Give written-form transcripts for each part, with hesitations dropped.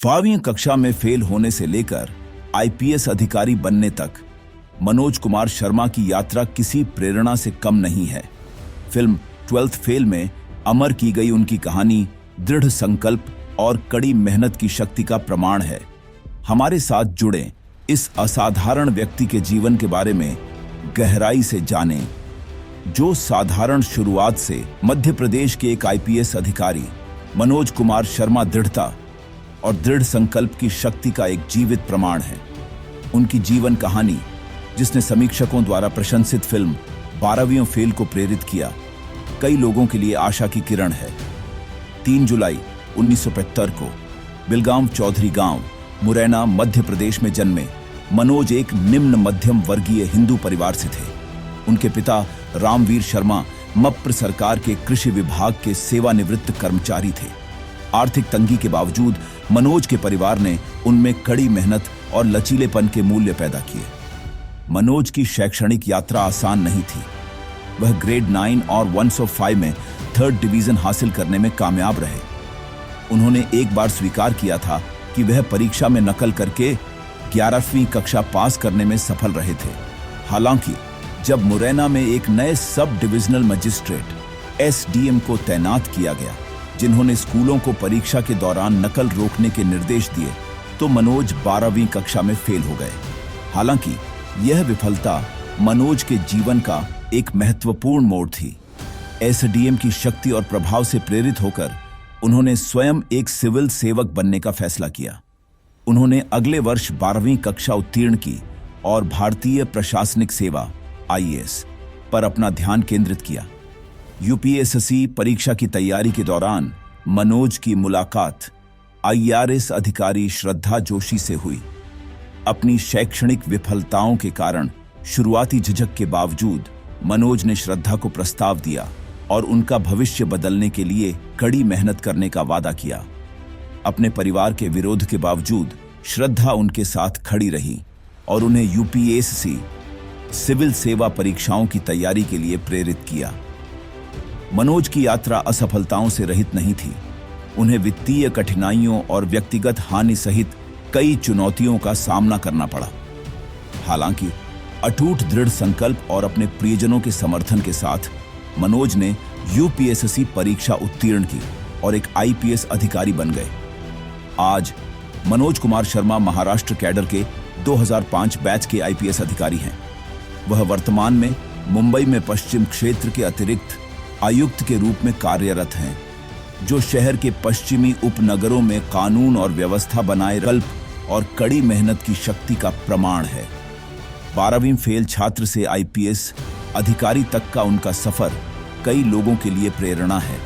12वीं कक्षा में फेल होने से लेकर आईपीएस अधिकारी बनने तक मनोज कुमार शर्मा की यात्रा किसी प्रेरणा से कम नहीं है। फिल्म 12th फेल में अमर की गई उनकी कहानी दृढ़ संकल्प और कड़ी मेहनत की शक्ति का प्रमाण है। हमारे साथ जुड़े इस असाधारण व्यक्ति के जीवन के बारे में गहराई से जानें, जो साधारण शुरुआत से मध्य प्रदेश के एक आईपीएस अधिकारी मनोज कुमार शर्मा दृढ़ता और दृढ़ संकल्प की शक्ति का एक जीवित प्रमाण है। उनकी जीवन कहानी, जिसने समीक्षकों द्वारा प्रशंसित फिल्म 12वीं फेल को प्रेरित किया, कई लोगों के लिए आशा की किरण है। 3 जुलाई 1975 को बिलगाम चौधरी गांव, मुरैना, मध्य प्रदेश में जन्मे मनोज एक निम्न मध्यम वर्गीय हिंदू परिवार से थे। उनके पिता रामवीर शर्मा मप्र सरकार के कृषि विभाग के सेवानिवृत्त कर्मचारी थे। आर्थिक तंगी के बावजूद मनोज के परिवार ने उनमें कड़ी मेहनत और लचीलेपन के मूल्य पैदा किए। मनोज की शैक्षणिक यात्रा आसान नहीं थी। वह ग्रेड 9 और 105 में 3rd डिवीजन हासिल करने में कामयाब रहे। उन्होंने एक बार स्वीकार किया था कि वह परीक्षा में नकल करके 11वीं कक्षा पास करने में सफल रहे थे। हालांकि जब मुरैना में एक नए सब डिविजनल मजिस्ट्रेट एसडीएम को तैनात किया गया, जिन्होंने स्कूलों को परीक्षा के दौरान नकल रोकने के निर्देश दिए, तो मनोज 12वीं कक्षा में फेल हो गए। हालांकि यह विफलता मनोज के जीवन का एक महत्वपूर्ण मोड़ थी। एसडीएम की शक्ति और प्रभाव से प्रेरित होकर उन्होंने स्वयं एक सिविल सेवक बनने का फैसला किया। उन्होंने अगले वर्ष 12वीं कक्षा उत्तीर्ण की और भारतीय प्रशासनिक सेवा आईएएस पर अपना ध्यान केंद्रित किया। यूपीएससी परीक्षा की तैयारी के दौरान मनोज की मुलाकात आईआरएस अधिकारी श्रद्धा जोशी से हुई। अपनी शैक्षणिक विफलताओं के कारण शुरुआती झिझक के बावजूद मनोज ने श्रद्धा को प्रस्ताव दिया और उनका भविष्य बदलने के लिए कड़ी मेहनत करने का वादा किया। अपने परिवार के विरोध के बावजूद श्रद्धा उनके साथ खड़ी रही और उन्हें यूपीएससी सिविल सेवा परीक्षाओं की तैयारी के लिए प्रेरित किया। मनोज की यात्रा असफलताओं से रहित नहीं थी। उन्हें वित्तीय कठिनाइयों और व्यक्तिगत हानि सहित कई चुनौतियों का सामना करना पड़ा। हालांकि अटूट दृढ़ संकल्प और अपने प्रियजनों के समर्थन के साथ मनोज ने यूपीएससी परीक्षा उत्तीर्ण की और एक आईपीएस अधिकारी बन गए। आज मनोज कुमार शर्मा महाराष्ट्र कैडर के 2005 बैच के आईपीएस अधिकारी हैं। वह वर्तमान में मुंबई में पश्चिम क्षेत्र के अतिरिक्त आयुक्त के रूप में कार्यरत हैं, जो शहर के पश्चिमी उपनगरों में कानून और व्यवस्था बनाए कल्प और कड़ी मेहनत की शक्ति का प्रमाण है। 12वीं फेल छात्र से आईपीएस अधिकारी तक का उनका सफर कई लोगों के लिए प्रेरणा है,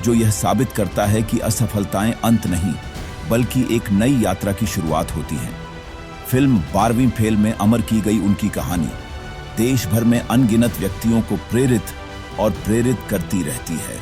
जो यह साबित करता है कि असफलताएं अंत नहीं, बल्कि एक नई यात्रा की शुरुआत होती है। फिल्म 12वीं फेल में अमर की गई उनकी कहानी देश भर में अनगिनत व्यक्तियों को प्रेरित करती रहती है।